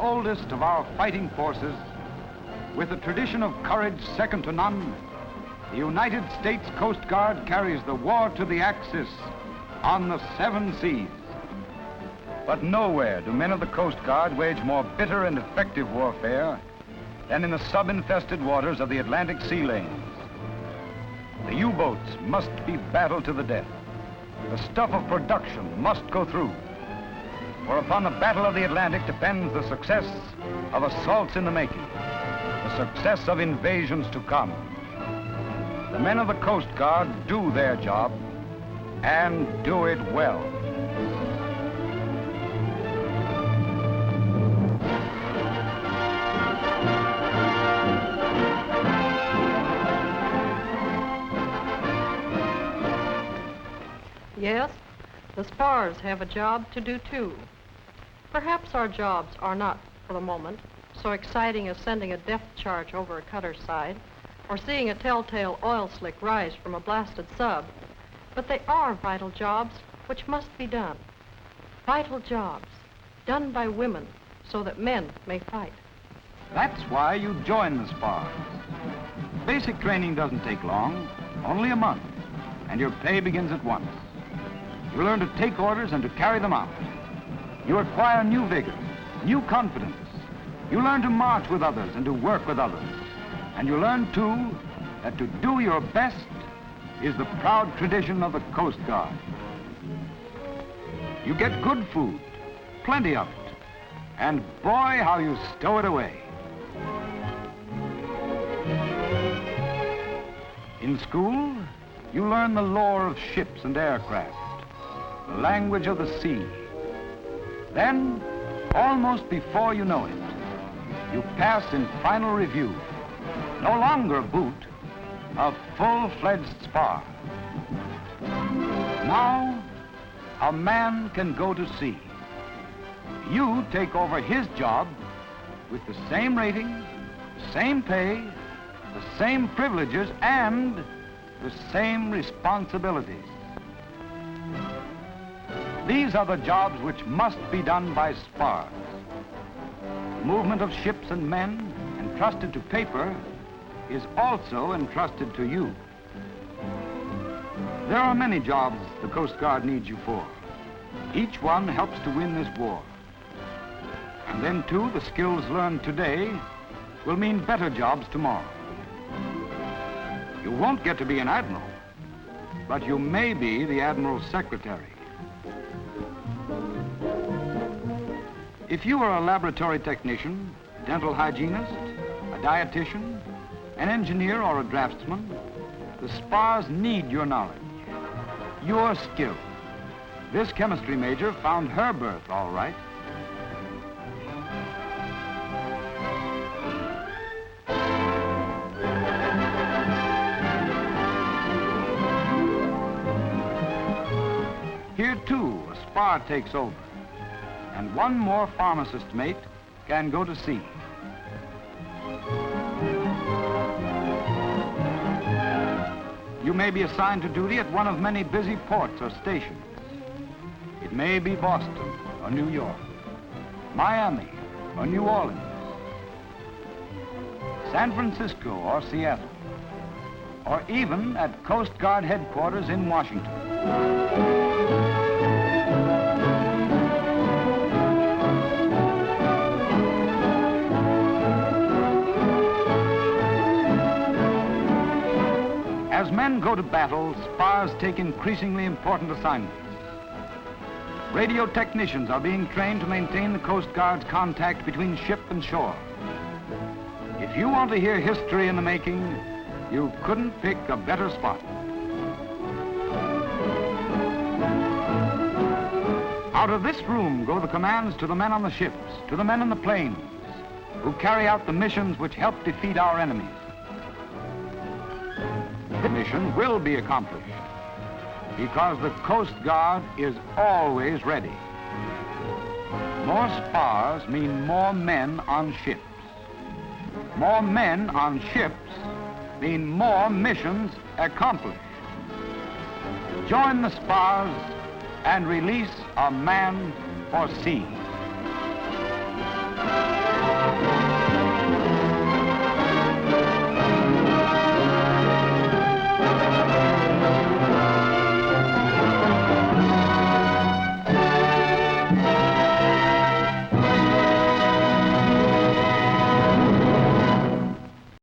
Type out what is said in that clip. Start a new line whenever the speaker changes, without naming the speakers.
oldest of our fighting forces, with a tradition of courage second to none, the United States Coast Guard carries the war to the Axis on the 7 seas. But nowhere do men of the Coast Guard wage more bitter and effective warfare than in the sub-infested waters of the Atlantic sea lanes. The U-boats must be battled to the death. The stuff of production must go through. For upon the Battle of the Atlantic depends the success of assaults in the making, the success of invasions to come. The men of the Coast Guard do their job, and do it well.
Yes, the SPARS have a job to do too. Perhaps our jobs are not, for the moment, so exciting as sending a depth charge over a cutter's side or seeing a telltale oil slick rise from a blasted sub, but they are vital jobs which must be done. Vital jobs done by women so that men may fight.
That's why you join the SPARS. Basic training doesn't take long, only a month, and your pay begins at once. You learn to take orders and to carry them out. You acquire new vigor, new confidence. You learn to march with others and to work with others. And you learn, too, that to do your best is the proud tradition of the Coast Guard. You get good food, plenty of it, and boy, how you stow it away. In school, you learn the lore of ships and aircraft, the language of the sea. Then, almost before you know it, you pass in final review, no longer a boot, a full-fledged spar. Now, a man can go to sea. You take over his job with the same rating, the same pay, the same privileges, and the same responsibilities. These are the jobs which must be done by SPARS. The movement of ships and men, entrusted to paper, is also entrusted to you. There are many jobs the Coast Guard needs you for. Each one helps to win this war. And then, too, the skills learned today will mean better jobs tomorrow. You won't get to be an admiral, but you may be the admiral's secretary. If you are a laboratory technician, dental hygienist, a dietitian, an engineer, or a draftsman, the SPARS need your knowledge, your skill. This chemistry major found her berth all right. Here, too, a SPAR takes over, and one more pharmacist mate can go to sea. You may be assigned to duty at one of many busy ports or stations. It may be Boston or New York, Miami or New Orleans, San Francisco or Seattle, or even at Coast Guard headquarters in Washington. As men go to battle, SPARS take increasingly important assignments. Radio technicians are being trained to maintain the Coast Guard's contact between ship and shore. If you want to hear history in the making, you couldn't pick a better spot. Out of this room go the commands to the men on the ships, to the men in the planes, who carry out the missions which help defeat our enemies. The mission will be accomplished because the Coast Guard is always ready. More SPARS mean more men on ships. More men on ships mean more missions accomplished. Join the SPARS and release a man for sea.
Thank you.